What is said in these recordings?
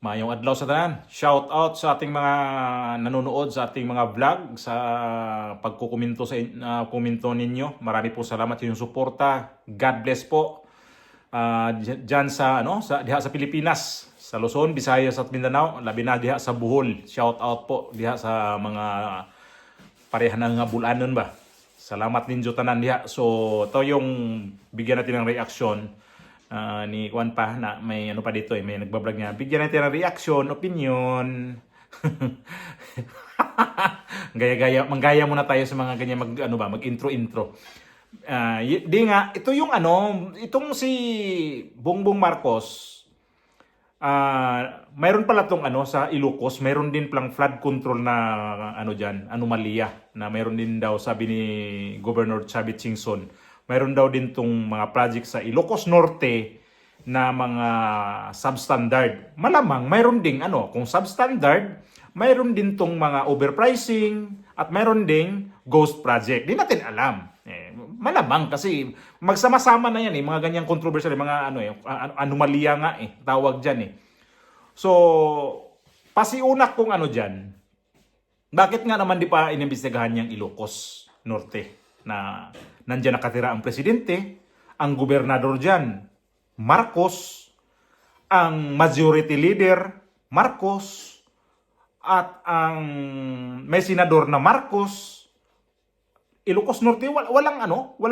Maayong adlaw sa tanan. Shout out sa ating mga nanonood sa ating mga vlog, sa pagkukomento sa komento ninyo. Marami po salamat sa inyong suporta. God bless po. Diyan sa diha sa Pilipinas, sa Luzon, Visayas at Mindanao, labi na diha sa Bohol. Shout out po diha sa mga pareha nga bulanon ba. Salamat ninyo tanan diha. So, ito yung bigyan natin ng reaction. Ni Juan pa na may ano pa dito may nagbablog niya. Bigyan natin ng reaction, opinion. Manggaya muna tayo sa mga ganyan mag-intro. Di nga ito yung itong si Bongbong Marcos. Mayroon pala tong sa Ilocos, mayroon din palang flood control na diyan, anomalya na mayroon din daw sabi ni Governor Chavit Singson. Mayroon daw din tong mga project sa Ilocos Norte na mga substandard. Malamang mayroon ding kung substandard, mayroon din tong mga overpricing at mayroon ding ghost project. Di natin alam. Malamang kasi magsama-sama na yan mga ganyang controversial, mga anomalya nga tawag diyan So, pasiunak kung diyan. Bakit nga naman di pa inimbestigahan yung Ilocos Norte na nandiyan nakatira ang presidente, ang gobernador diyan, Marcos, ang majority leader, Marcos, at ang may senador na Marcos. Ilocos Norte, walang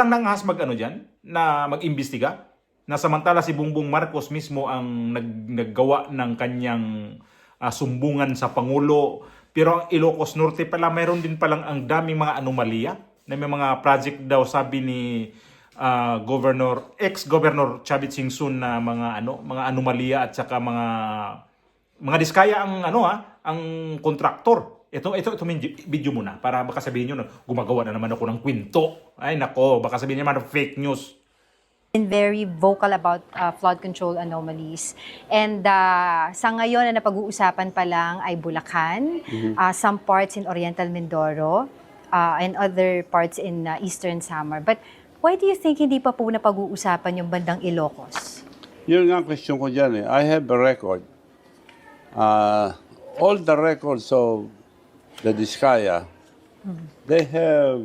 nangahas diyan na mag-imbestiga. Na samantala si Bongbong Marcos mismo ang naggawa ng kanyang sumbungan sa Pangulo. Pero ang Ilocos Norte pala, mayroon din palang ang daming mga anomalya na may mga project daw sabi ni ex-governor Chavit Singson na mga anomalya at saka mga diskaya ang kontraktor. Ito video muna para baka sabihin niyo gumagawa na naman ako ng kwento. Ay nako, baka sabihin niyo naman fake news. Been very vocal about flood control anomalies. And sa ngayon na napag-uusapan pa lang ay Bulacan, some parts in Oriental Mindoro, and other parts in Eastern Samar. But why do you think hindi pa po napag-uusapan yung bandang Ilocos? Yun nga ang question ko dyan I have a record. All the records of the Diskaya, they have,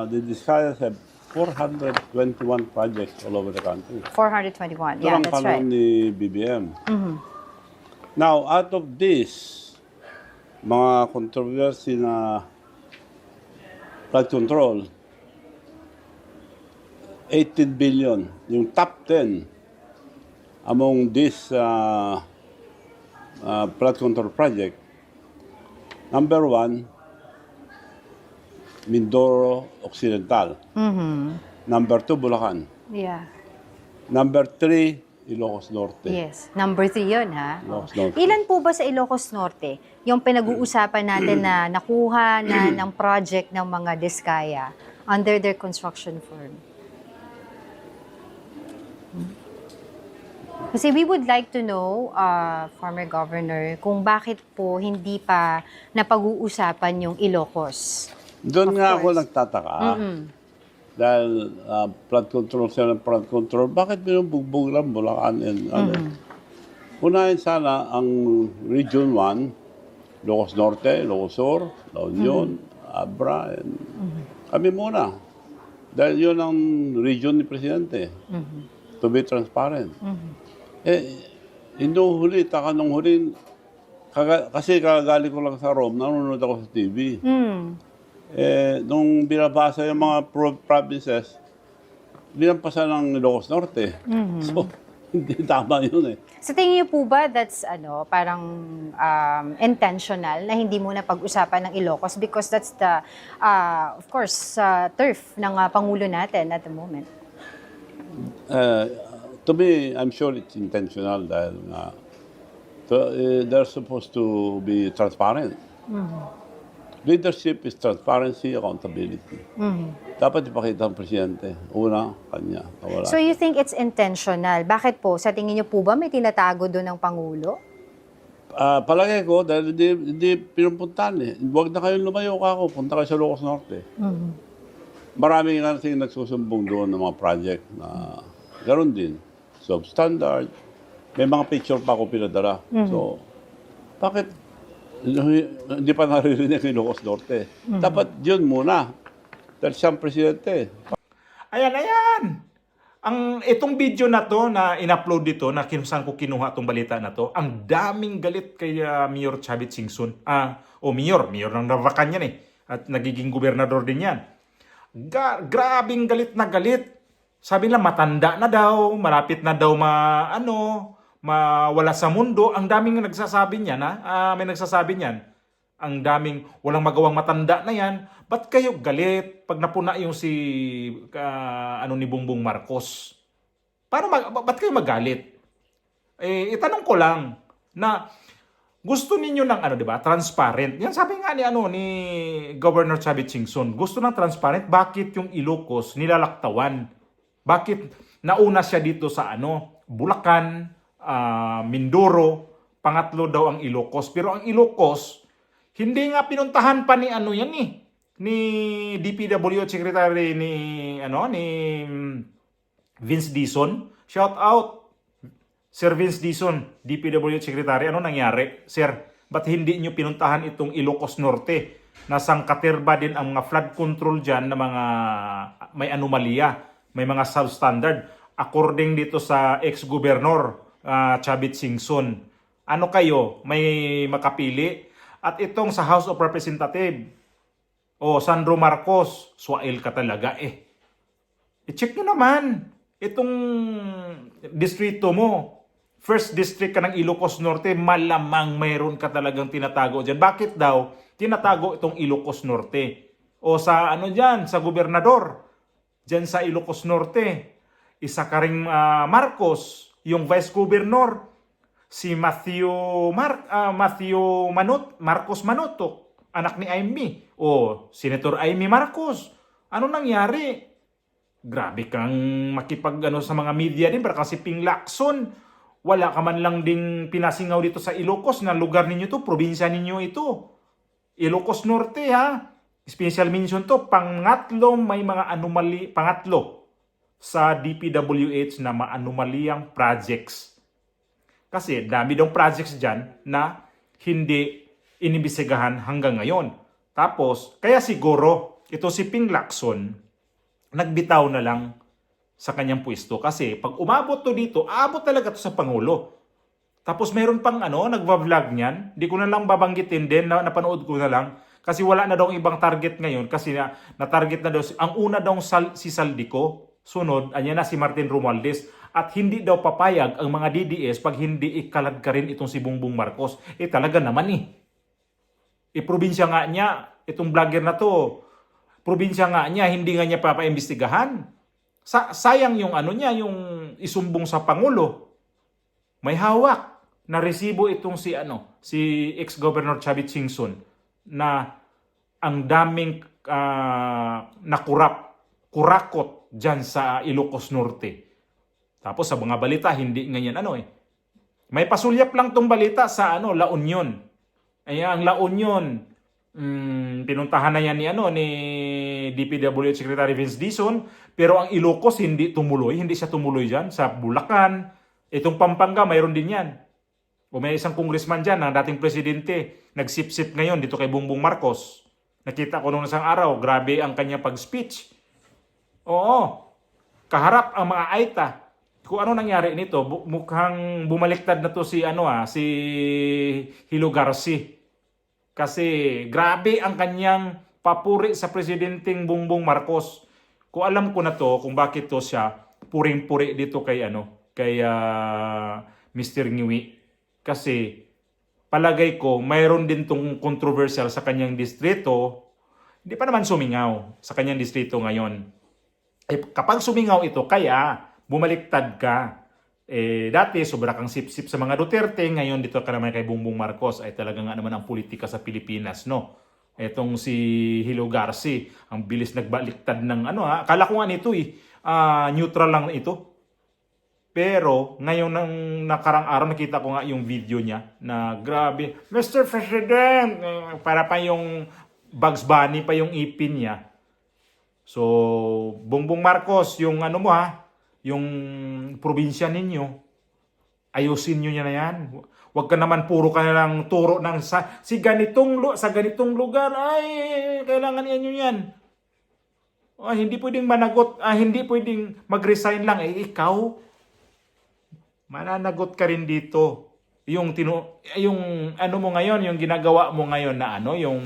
the Diskayas have 421 projects all over the country. 421, Ito yeah, ang that's right. kanon ni BBM. Now, out of this, mga controversy na flood control, 18 billion, yung top 10 among this flood control project. Number 1, Mindoro Occidental. Number 2, Bulacan. Yeah. Number 3, Ilocos Norte. Yes. Number 3 yun, ha? Ilocos Norte. Ilan po ba sa Ilocos Norte yung pinag-uusapan natin na nakuha na ng project ng mga Diskaya under their construction firm? Kasi we would like to know, former governor, kung bakit po hindi pa napag-uusapan yung Ilocos. Doon Of nga ako course. nagtataka. Dahil flood control sila ng flood control, bakit binubugbog lang Bulacan and unahin sana ang Region 1, Ilocos Norte, Ilocos Sur, La Union, Abra, and kami muna. Dahil yun ang region ni Presidente. To be transparent. Inuhuli, taka nung huli, kasi kagaling ko lang sa Rome, nanonood ako sa TV. Nung binabasa yung mga provinces, binampasan ng Ilocos Norte. So, hindi tama yun Sa tingin niyo po ba that's parang intentional na hindi muna pag-usapan ng Ilocos because that's the of course turf ng pangulo natin at the moment. To me, I'm sure it's intentional dahil they're supposed to be transparent. Leadership is transparency, accountability. Dapat ipakita ang presidente. Una, kanya. Wala. So you think it's intentional? Bakit po? Sa tingin niyo po ba may tinatago doon ng Pangulo? Palagay ko, dahil hindi pinupuntahan Huwag na kayong lumayo ako, punta kayo sa Ilocos Norte. Marami nga kasing nagsusumbong doon ng mga project na ganoon din. Substandard. May mga picture pa ako pinadala. So, Bakit hindi pa naririnig yung Ilocos Norte? Dapat yun muna. Dahil siyang presidente. Ayan. Itong video na to na in-upload dito, na saan ko kinuha itong balita na to, ang daming galit kay Mayor Chavit Singson. Mayor ng Navacan yan eh. At nagiging gobernador din yan. Grabing galit na galit. Sabi nila matanda na daw, malapit na daw mawala sa mundo. Ang daming nagsasabi niyan, may nagsasabi niyan. Ang daming walang magawang matanda na yan. Ba't kayo galit pag napuna yung ni Bongbong Marcos? Ba't kayo magalit? Itanong ko lang na gusto ninyo ng di ba, transparent. Yan sabi nga ni Governor Chavit Singson, gusto ng transparent. Bakit yung Ilocos nilalaktawan? Bakit nauna siya dito sa Bulacan, Mindoro, pangatlo daw ang Ilocos. Pero ang Ilocos, hindi nga pinuntahan pa ni ni DPWH Secretary ni Vince Dizon. Shout out Sir Vince Dizon, DPWH Secretary. Ano nangyari? Sir, ba't hindi nyo pinuntahan itong Ilocos Norte? Nasang katerba din ang mga flood control dyan na mga may anomalya, may mga substandard. According dito sa ex-governor Chavit Singson. Ano kayo? May makapili? At itong sa House of Representatives, Sandro Marcos, swail ka talaga I-check nyo naman itong distrito mo. First district ka ng Ilocos Norte, malamang mayroon ka talagang tinatago dyan. Bakit daw tinatago itong Ilocos Norte? Sa sa gobernador, dyan sa Ilocos Norte. Isa ka ring Marcos, yung vice governor, si Marcos Manotok, anak ni Amy, Senator Amy Marcos. Ano nangyari? Grabe kang makipag sa mga media din, para kasi Ping Lacson. Wala ka man lang ding pinasingaw dito sa Ilocos na lugar ninyo to, probinsya ninyo ito. Ilocos Norte special mention to, pangatlo may mga pangatlo sa DPWH na maanumaliyang projects. Kasi dami daw projects dyan na hindi inibisigahan hanggang ngayon. Tapos, kaya siguro, ito si Ping Lacson, nagbitaw na lang sa kanyang pwesto. Kasi pag umabot to dito, abot talaga to sa Pangulo. Tapos meron pang nagva-vlog niyan. Di ko na lang babanggitin din, napanood ko na lang. Kasi wala na daw ibang target ngayon. Kasi na-target na daw, ang una daw si Saldico. Sunod, na si Martin Romualdez. At hindi daw papayag ang mga DDS pag hindi ikalad ka rin itong si Bongbong Marcos. Talaga naman probinsya nga niya, itong vlogger na to, probinsya nga niya, hindi nga niya papaimbestigahan. Sayang yung yung isumbong sa Pangulo. May hawak na resibo itong si ex-governor Chavit Singson na ang daming kurakot dyan sa Ilocos Norte. Tapos sa mga balita, hindi ganyan May pasulyap lang tong balita sa La Union. Ang La Union, pinuntahan na yan ni DPWH Secretary Vince Dizon, pero ang Ilocos hindi siya tumuloy dyan. Sa Bulacan, itong Pampanga, mayroon din yan. May isang congressman dyan, ang dating presidente, nagsip-sip ngayon dito kay Bongbong Marcos. Nakita ko nung isang araw, grabe ang kanya pag-speech. Kaharap ang mga AITA. Kung ano nangyari nito, mukhang bumaliktad na to si Hilo Garci. Kasi grabe ang kanyang papuri sa presidenteng Bongbong Marcos. Kung alam ko na to, kung bakit to siya puring-puri dito kay Mr. Ngiwi. Kasi palagay ko mayroon din tong controversial sa kanyang distrito. Hindi pa naman sumingaw sa kanyang distrito ngayon. Kapag sumingaw ito, kaya bumaliktad ka. Dati, sobra kang sip-sip sa mga Duterte. Ngayon, dito ka naman kay Bongbong Marcos. Ay talaga nga naman ang politika sa Pilipinas, no? Etong si Hilo Garci, ang bilis nagbaliktad ng Akala ko nga nito neutral lang ito. Pero, ngayon ng nakarang araw, nakita ko nga yung video niya na grabe, Mr. President! Para pa yung Bugs Bunny pa yung ipin niya. So, Bongbong Marcos, yung yung probinsya ninyo, Ayusin nyo na yan. Huwag ka naman puro ka na lang turo ng sa ganitong lugar. Ay, kailangan yan yun yan. Hindi pwedeng managot. Hindi pwedeng mag-resign lang. Ikaw, mananagot ka rin dito. Yung ano mo ngayon, yung ginagawa mo ngayon na yung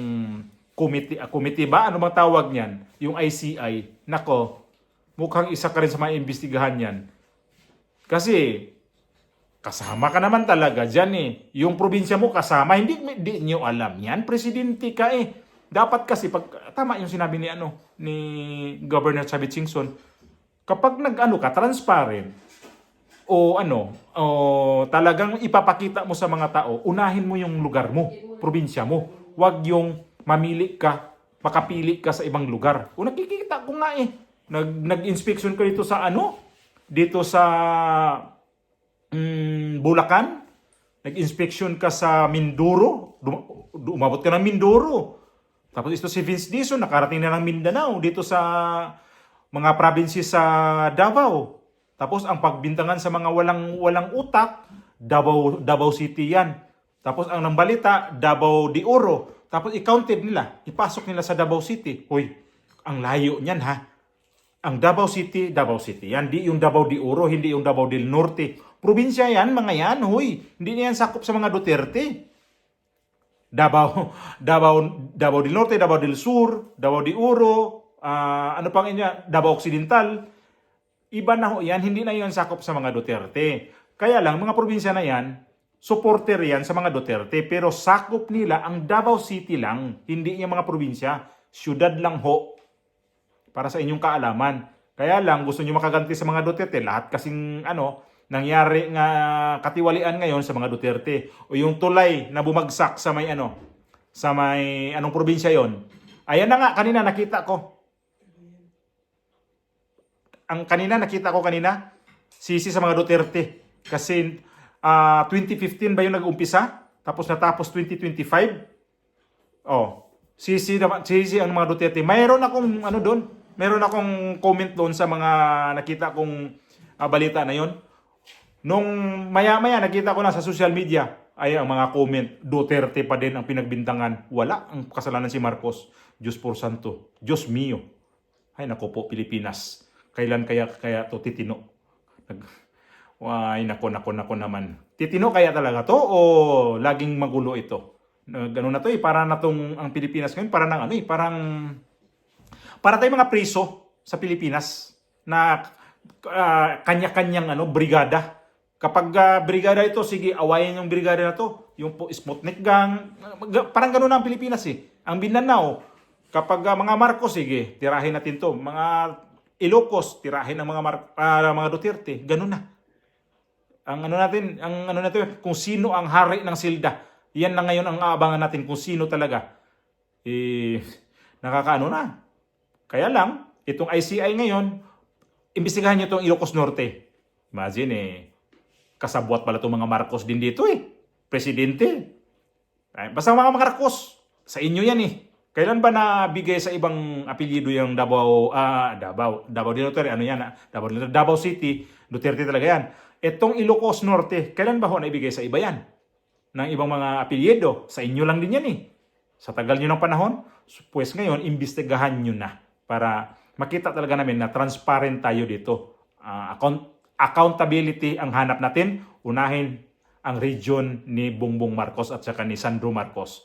committee ba? Ano bang tawag niyan? Yung ICI. Nako, mukhang isa ka rin sa mga imbestigahan yan. Kasi, kasama ka naman talaga dyan eh. Yung probinsya mo kasama, hindi nyo alam yan. Presidente ka eh. Dapat kasi, tama yung sinabi ni Governor Chavit Singson, kapag ka, transparent, o talagang ipapakita mo sa mga tao, unahin mo yung lugar mo, probinsya mo. Huwag yung makapili ka sa ibang lugar. O nakikita ko nga eh, nag-inspection ka dito sa Bulacan, nag-inspection ka sa Mindoro, umabot ka ng Mindoro. Tapos ito si Vince Dizon, nakarating na ng Mindanao, dito sa mga provinces sa Davao. Tapos ang pagbintangan sa mga walang utak, Davao City yan. Tapos ang nambalita, Davao de Oro. Tapos i-counted nila, ipasok nila sa Davao City. Hoy, ang layo niyan ha. Ang Davao City yan. Di yung Davao de Oro, hindi yung Davao del Norte. Probinsya yan, mga yan. Hoy, hindi na yan sakop sa mga Duterte. Davao del Norte, Davao del Sur, Davao de Oro, Davao Occidental. Iba na ho yan, hindi na yan sakop sa mga Duterte. Kaya lang, mga probinsya na yan, supporter yan sa mga Duterte. Pero sakop nila ang Davao City lang, hindi yung mga probinsya. Syudad lang ho. Para sa inyong kaalaman. Kaya lang, gusto nyo makaganti sa mga Duterte. Lahat kasing nangyari nga katiwalian ngayon sa mga Duterte. O yung tulay na bumagsak sa may anong probinsya yon. Ayan na nga, kanina nakita ko. Nakita ko kanina, sisi sa mga Duterte. Kasi 2015 ba yung nag-umpisa? Tapos natapos 2025? Sisi ang mga Duterte. Mayroon akong comment doon sa mga nakita kong balita na yon. Nung maya-maya nakita ko na sa social media, ay ang mga comment, Duterte pa din ang pinagbintangan. Wala ang kasalanan si Marcos. Diyos por santo. Diyos mio. Ay nako po, Pilipinas. Kailan kaya to titino? Ay nako naman. Titino kaya talaga to o laging magulo ito? Ganun na to eh, para na tong ang Pilipinas ngayon, para tayong mga priso sa Pilipinas na kanya-kanyang brigada. Kapag brigada ito, sige, awayan yung brigada na to. Yung Sputnik Gang, parang gano'n na ang Pilipinas eh. Ang Mindanao, kapag mga Marcos, sige, tirahin natin to. Mga Ilocos, tirahin ang mga Duterte. Gano'n na. Ang kung sino ang hari ng silda. Yan na ngayon ang aabangan natin kung sino talaga. Nakakaano na. Kaya lang, itong ICI ngayon, imbestigahan nyo itong Ilocos Norte. Imagine kasabwat pala itong mga Marcos din dito Presidente. Basta mga Marcos, sa inyo yan Kailan ba nabigay sa ibang apelyido yung Davao del Norte, Davao City, Duterte talaga yan. Itong Ilocos Norte, kailan ba naibigay sa iba yan? Ng ibang mga apelyido, sa inyo lang din yan Sa tagal nyo ng panahon, pues ngayon, imbestigahan nyo na para makita talaga namin na transparent tayo dito. Accountability ang hanap natin. Unahin ang region ni Bongbong Marcos at saka ni Sandro Marcos.